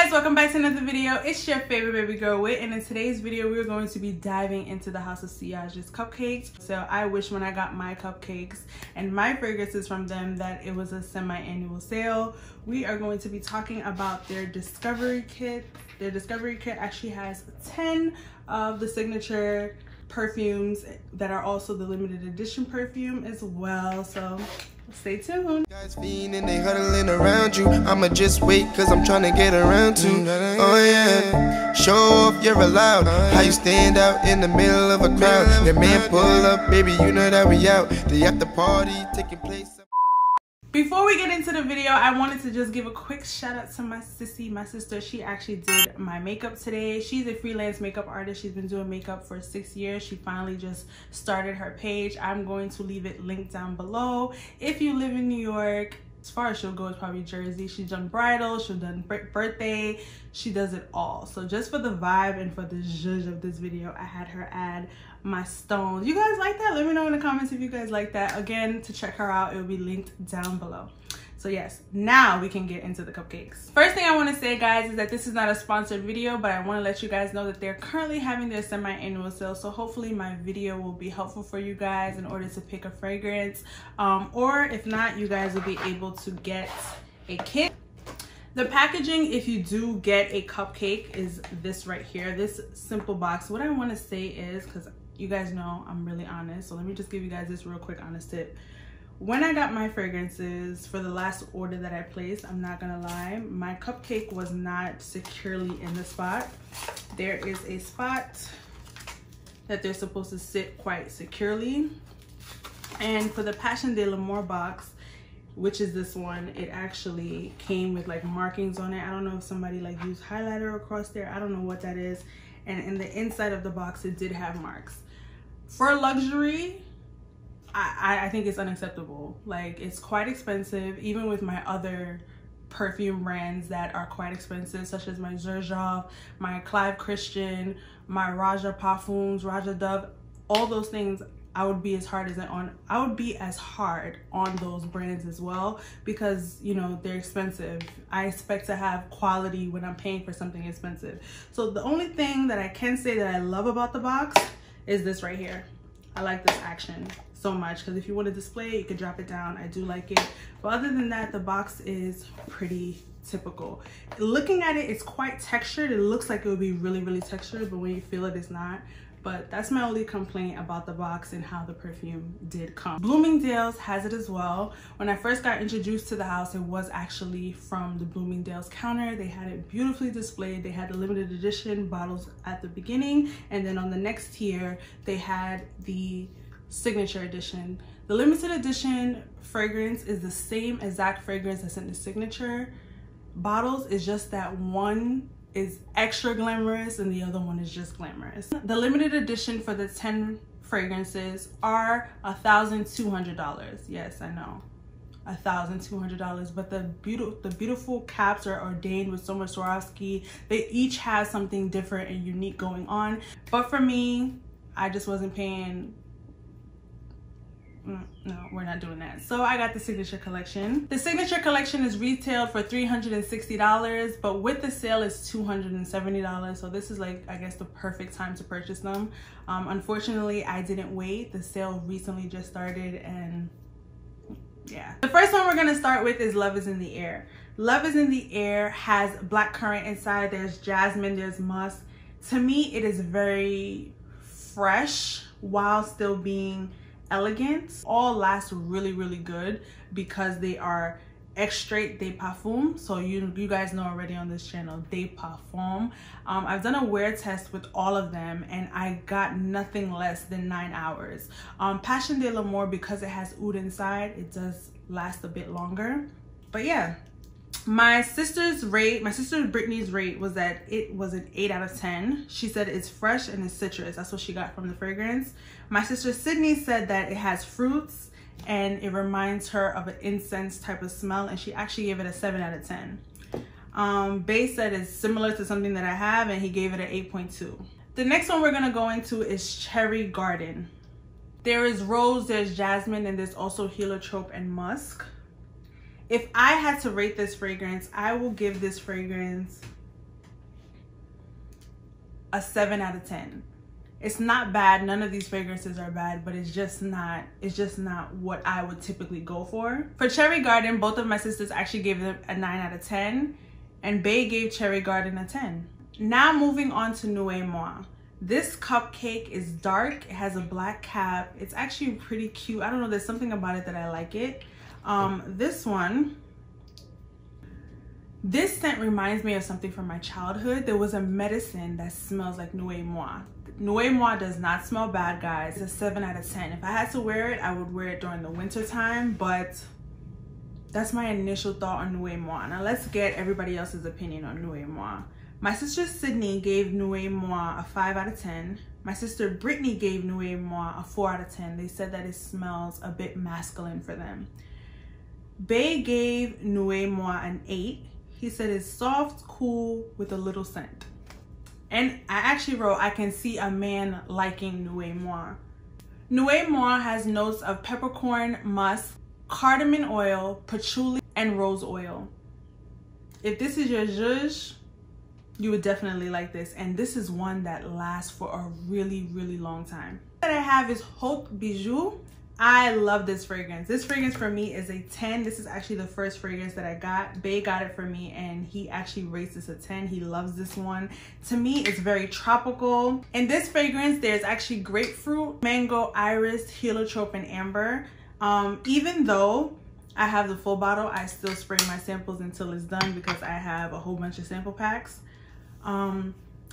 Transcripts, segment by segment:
guys, welcome back to another video. It's your favorite baby girl Wit, and in today's video we're going to be diving into the House of Sillage's cupcakes. So I wish when I got my cupcakes and my fragrances from them that it was a semi-annual sale. We are going to be talking about their discovery kit. Their discovery kit actually has 10 of the signature perfumes that are also the limited edition perfume as well, so stay tuned. Guys fiending, they huddling around you. I'ma just wait cause I'm trying to get around to. Oh yeah, show off, you're allowed. How you stand out in the middle of a crowd. Your man pull up, baby, you know that we out. The after party taking place. Before we get into the video, I wanted to just give a quick shout out to my sissy, my sister. She actually did my makeup today. She's a freelance makeup artist. She's been doing makeup for 6 years. She finally just started her page. I'm going to leave it linked down below. If you live in New York, as far as she'll go, it's probably Jersey. She's done bridal, she's done birthday, she does it all. So just for the vibe and for the zhuzh of this video, I had her add my stones. You guys like that? Let me know in the comments if you guys like that. Again, to check her out, it will be linked down below. So yes, now we can get into the cupcakes. First thing I want to say, guys, is that this is not a sponsored video, but I want to let you guys know that they're currently having their semi-annual sale. So hopefully my video will be helpful for you guys in order to pick a fragrance. Or if not, you guys will be able to get a kit. The packaging, if you do get a cupcake, is this right here, this simple box. What I want to say is, because you guys know I'm really honest, so let me just give you guys this real quick honest tip. When I got my fragrances for the last order that I placed, I'm not gonna lie, my cupcake was not securely in the spot. There is a spot that they're supposed to sit quite securely. And for the Passion de l'Amour box, which is this one, it actually came with like markings on it. I don't know if somebody like used highlighter across there. I don't know what that is. And in the inside of the box, it did have marks. For luxury, I think it's unacceptable. Like, it's quite expensive, even with my other perfume brands that are quite expensive, such as my Xerjoff, my Clive Christian, my Raja Parfums, Raja Dove, all those things. I would be as hard on those brands as well, because you know they're expensive. I expect to have quality when I'm paying for something expensive. So the only thing that I can say that I love about the box is this right here. I like this action so much, because if you want to display it, you can drop it down. I do like it, but other than that, the box is pretty typical. Looking at it, it's quite textured. It looks like it would be really textured, but when you feel it, it's not. But that's my only complaint about the box and how the perfume did come. Bloomingdale's has it as well. When I first got introduced to the house, it was actually from the Bloomingdale's counter. They had it beautifully displayed. They had the limited edition bottles at the beginning, and then on the next tier, they had the signature edition. The limited edition fragrance is the same exact fragrance that's in the signature bottles. It's just that one is extra glamorous and the other one is just glamorous. The limited edition for the 10 fragrances are $1,200. Yes, I know, $1,200, but the beautiful caps are ordained with so much Swarovski. They each have something different and unique going on, but for me, I just wasn't paying. No, we're not doing that. So I got the signature collection. The signature collection is retailed for $360, but with the sale it's $270. So this is like, I guess, the perfect time to purchase them. Unfortunately, I didn't wait. The sale recently just started, and yeah. The first one we're gonna start with is Love is in the Air. Love is in the Air has black currant inside. There's jasmine, there's musk. To me, it is very fresh while still being elegant. All last really good because they are extrait de parfum. So you guys know already on this channel, de parfum. I've done a wear test with all of them and I got nothing less than 9 hours. Passion de l'Amour, because it has oud inside, it does last a bit longer. But yeah, my sister Brittany's rate was that it was an 8 out of 10. She said it's fresh and it's citrus. That's what she got from the fragrance. My sister Sydney said that it has fruits and it reminds her of an incense type of smell, and she actually gave it a 7 out of 10. Bae said it's similar to something that I have, and he gave it an 8.2. The next one we're gonna go into is Cherry Garden. There is rose, there's jasmine, and there's also heliotrope and musk. If I had to rate this fragrance, I will give this fragrance a 7 out of 10. It's not bad. None of these fragrances are bad, but it's just not what I would typically go for. For Cherry Garden, both of my sisters actually gave them a 9 out of 10, and Bae gave Cherry Garden a 10. Now moving on to Nouez Moi. This cupcake is dark. It has a black cap. It's actually pretty cute. I don't know, there's something about it that I like it. This scent reminds me of something from my childhood. There was a medicine that smells like Nouez Moi. Nouez Moi does not smell bad, guys. It's a 7 out of 10. If I had to wear it, I would wear it during the winter time, but that's my initial thought on Nouez Moi. Now let's get everybody else's opinion on Nouez Moi. My sister Sydney gave Nouez Moi a 5 out of 10. My sister Brittany gave Nouez Moi a 4 out of 10. They said that it smells a bit masculine for them. Bae gave Nouez Moi an 8. He said it's soft, cool, with a little scent. And I actually wrote, I can see a man liking Nouez Moi. Nouez Moi has notes of peppercorn, musk, cardamom oil, patchouli, and rose oil. If this is your zhuzh, you would definitely like this. And this is one that lasts for a really, really long time. What I have is Hauts Bijoux. I love this fragrance. This fragrance for me is a 10. This is actually the first fragrance that I got. Bae got it for me and he actually rates this a 10. He loves this one. To me, it's very tropical. In this fragrance, there's actually grapefruit, mango, iris, heliotrope, and amber. Even though I have the full bottle, I still spray my samples until it's done because I have a whole bunch of sample packs.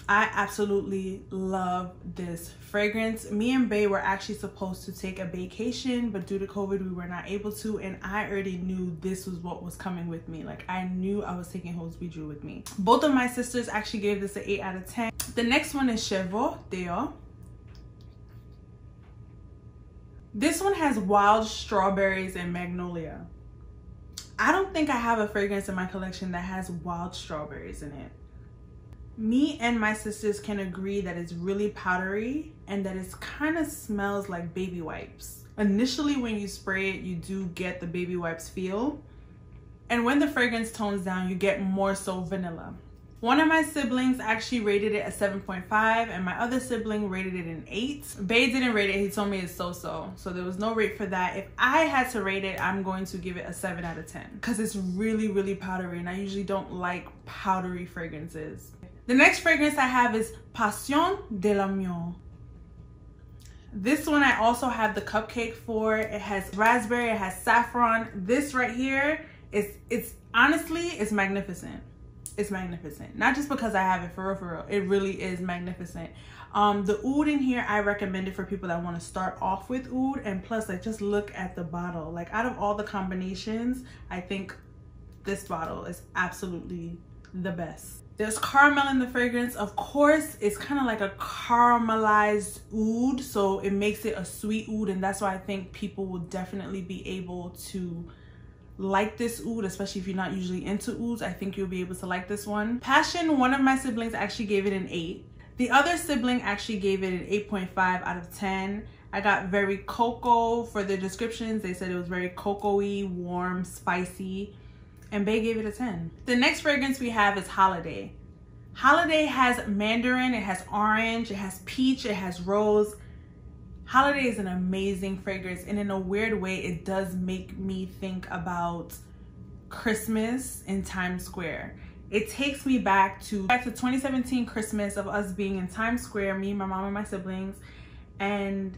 I absolutely love this fragrance. Me and Bae were actually supposed to take a vacation, but due to COVID, we were not able to, and I already knew this was what was coming with me. Like, I knew I was taking Hauts Bijoux with me. Both of my sisters actually gave this an 8 out of 10. The next one is Chevaux D'or. This one has wild strawberries and magnolia. I don't think I have a fragrance in my collection that has wild strawberries in it. Me and my sisters can agree that it's really powdery and that it kind of smells like baby wipes. Initially, when you spray it, you do get the baby wipes feel. And when the fragrance tones down, you get more so vanilla. One of my siblings actually rated it a 7.5 and my other sibling rated it an 8. Bae didn't rate it. He told me it's so-so. So there was no rate for that. If I had to rate it, I'm going to give it a 7 out of 10 because it's really, really powdery and I usually don't like powdery fragrances. The next fragrance I have is Passion de l'Amiant. This one I also have the cupcake for. It has raspberry, it has saffron. This right here it's honestly, it's magnificent. It's magnificent. Not just because I have it, for real. It really is magnificent. The oud in here, I recommend it for people that want to start off with oud. And plus, like, just look at the bottle. Like, out of all the combinations, I think this bottle is absolutely the best. There's caramel in the fragrance. Of course, it's kind of like a caramelized oud, so it makes it a sweet oud, and that's why I think people will definitely be able to like this oud, especially if you're not usually into ouds. I think you'll be able to like this one. Passion, one of my siblings actually gave it an 8. The other sibling actually gave it an 8.5 out of 10. I got very cocoa for the descriptions. They said it was very cocoa-y, warm, spicy. And Bae gave it a 10. The next fragrance we have is Holiday. Holiday has mandarin, it has orange, it has peach, it has rose. Holiday is an amazing fragrance, and in a weird way, it does make me think about Christmas in Times Square. It takes me back to 2017 Christmas of us being in Times Square, me, my mom, and my siblings, and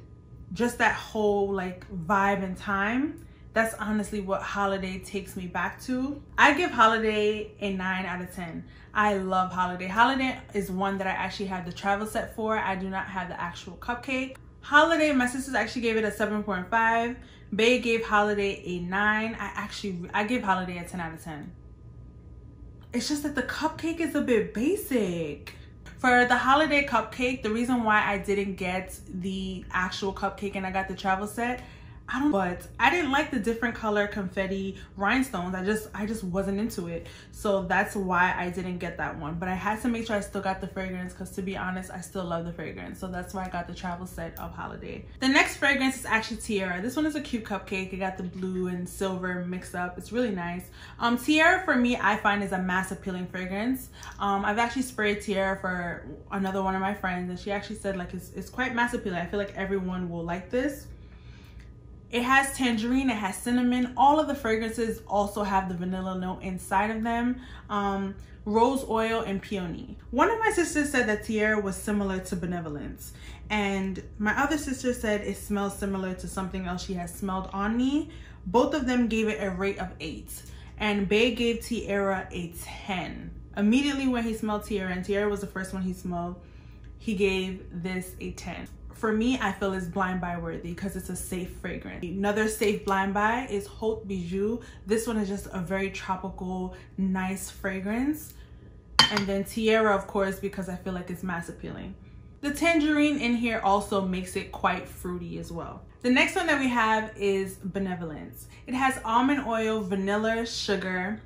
just that whole like vibe and time. That's honestly what Holiday takes me back to. I give Holiday a 9 out of 10. I love Holiday. Holiday is one that I actually have the travel set for. I do not have the actual cupcake. Holiday, my sisters actually gave it a 7.5. Bae gave Holiday a 9. I give Holiday a 10 out of 10. It's just that the cupcake is a bit basic. For the Holiday cupcake, the reason why I didn't get the actual cupcake and I got the travel set, I don't know, but I didn't like the different color confetti rhinestones. I just wasn't into it. So that's why I didn't get that one. But I had to make sure I still got the fragrance because, to be honest, I still love the fragrance. So that's why I got the travel set of Holiday. The next fragrance is actually Tiara. This one is a cute cupcake. It got the blue and silver mixed up. It's really nice. Tiara, for me, I find is a mass appealing fragrance. I've actually sprayed Tiara for another one of my friends, and she actually said like it's quite mass appealing. I feel like everyone will like this. It has tangerine, it has cinnamon. All of the fragrances also have the vanilla note inside of them. Rose oil and peony. One of my sisters said that Tiara was similar to Benevolence, and my other sister said it smells similar to something else she has smelled on me. Both of them gave it a rate of 8, and Bae gave Tiara a 10. Immediately when he smelled Tiara, and Tiara was the first one he smelled, he gave this a 10. For me, I feel it's blind buy worthy because it's a safe fragrance. Another safe blind buy is Hauts Bijoux. This one is just a very tropical, nice fragrance. And then Tiara, of course, because I feel like it's mass appealing. The tangerine in here also makes it quite fruity as well. The next one that we have is Benevolence. It has almond oil, vanilla, sugar.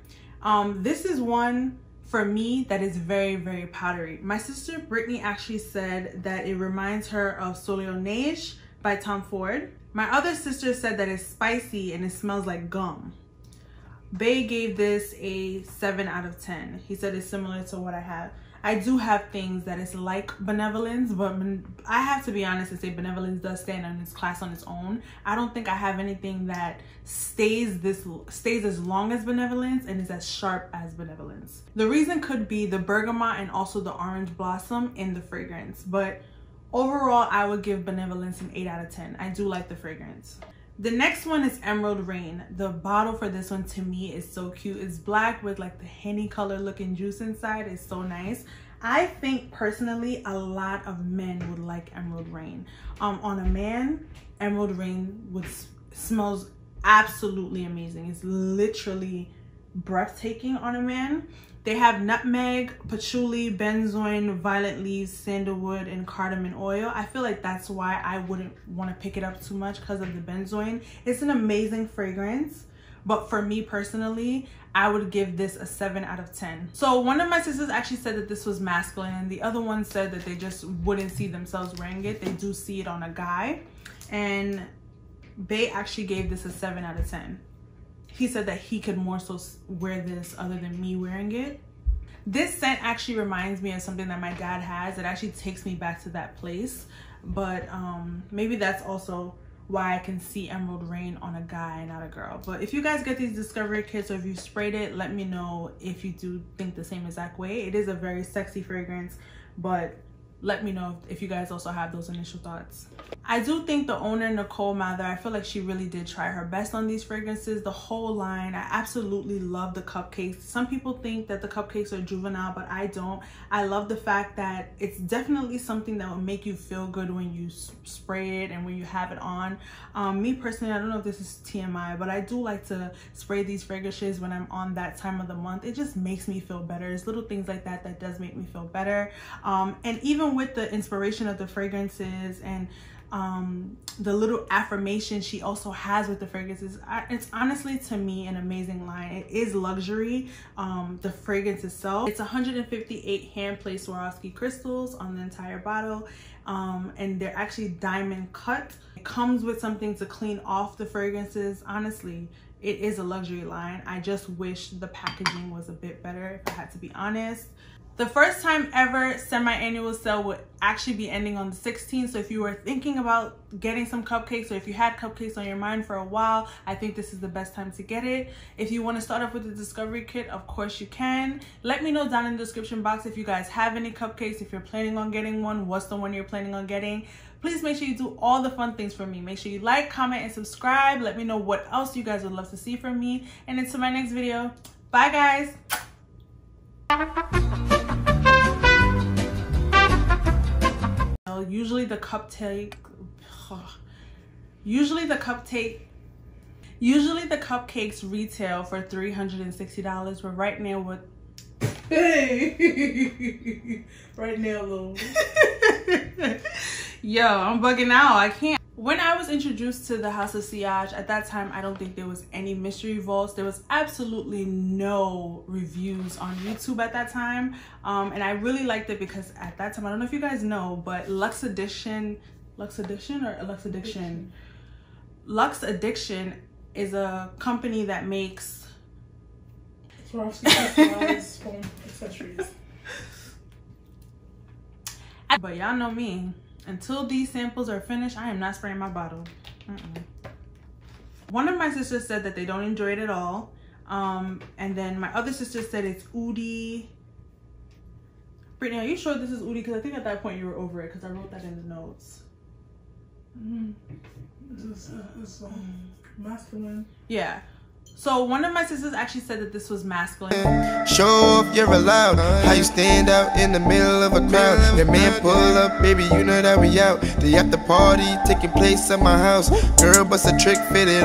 This is one for me that is very, very powdery. My sister Brittany actually said that it reminds her of Neige by Tom Ford. My other sister said that it's spicy and it smells like gum. Bae gave this a 7 out of 10. He said it's similar to what I have. I do have things that is like Benevolence, but I have to be honest and say Benevolence does stand on its class on its own. I don't think I have anything that stays as long as Benevolence and is as sharp as Benevolence. The reason could be the bergamot and also the orange blossom in the fragrance, but overall I would give Benevolence an 8 out of 10. I do like the fragrance. The next one is Emerald Rain. The bottle for this one to me is so cute. It's black with like the honey color looking juice inside. It's so nice. I think personally a lot of men would like Emerald Rain. On a man, Emerald Rain smells absolutely amazing. It's literally breathtaking on a man. They have nutmeg, patchouli, benzoin, violet leaves, sandalwood, and cardamom oil. I feel like that's why I wouldn't want to pick it up too much because of the benzoin. It's an amazing fragrance, but for me personally, I would give this a 7 out of 10. So one of my sisters actually said that this was masculine, and the other one said that they just wouldn't see themselves wearing it. They do see it on a guy, and Bae actually gave this a 7 out of 10. He said that he could more so wear this other than me wearing it. This scent actually reminds me of something that my dad has. It actually takes me back to that place. But maybe that's also why I can see Emerald Rain on a guy, not a girl. But if you guys get these discovery kits or if you sprayed it, let me know if you do think the same exact way. It is a very sexy fragrance, but let me know if you guys also have those initial thoughts. I do think the owner, Nicole Mather, I feel like she really did try her best on these fragrances. The whole line, I absolutely love the cupcakes. Some people think that the cupcakes are juvenile, but I don't. I love the fact that it's definitely something that will make you feel good when you spray it and when you have it on. Me personally, I don't know if this is TMI, but I do like to spray these fragrances when I'm on that time of the month. It just makes me feel better. It's little things like that that does make me feel better. And even with the inspiration of the fragrances and the little affirmation she also has with the fragrances, it's honestly to me an amazing line. It is luxury. The fragrance itself, it's 158 hand-placed Swarovski crystals on the entire bottle, and they're actually diamond cut. It comes with something to clean off the fragrances. Honestly, it is a luxury line. I just wish the packaging was a bit better, if I had to be honest. The first time ever semi-annual sale would actually be ending on the 16th. So if you were thinking about getting some cupcakes, or if you had cupcakes on your mind for a while, I think this is the best time to get it. If you want to start off with the discovery kit, of course you can. Let me know down in the description box if you guys have any cupcakes, if you're planning on getting one, what's the one you're planning on getting. Please make sure you do all the fun things for me. Make sure you like, comment, and subscribe. Let me know what else you guys would love to see from me. And until my next video, bye guys. Usually the cupcakes retail for $360, but right now with right now though yo, I'm bugging out. I can't. When I was introduced to the House of Sillage, at that time, I don't think there was any mystery vaults. There was absolutely no reviews on YouTube at that time. And I really liked it because at that time, I don't know if you guys know, but Lux Addiction is a company that makes Swarovski specialized foam accessories. But y'all know me. Until these samples are finished, I am not spraying my bottle. One of my sisters said that they don't enjoy it at all. And then my other sister said it's oody. Brittany, are you sure this is oody? Because I think at that point you were over it because I wrote that in the notes. It's masculine. Yeah. So one of my sisters actually said that this was masculine. Show off, you're allowed. How you stand out in the middle of a crowd. Your man pull up, baby, you know that we out. The after party taking place at my house. Girl, bust a trick, fit it.